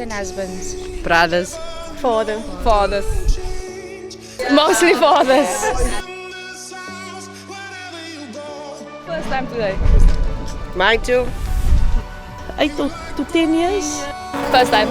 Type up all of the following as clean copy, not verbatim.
Husbands, brothers, fathers, mostly fathers. First time today. Mine too. 8 to 10 years. First time.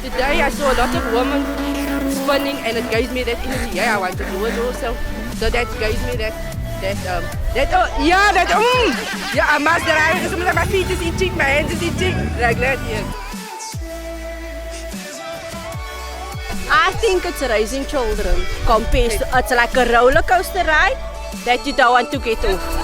Today I saw a lot of women spinning and it gave me that energy. Yeah, I want to do it also. So that gave me that yeah, I must drive because my feet is itching, my hands is itching. Like that, yeah. I think it's raising children compared to, it's like a roller coaster ride that you don't want to get off.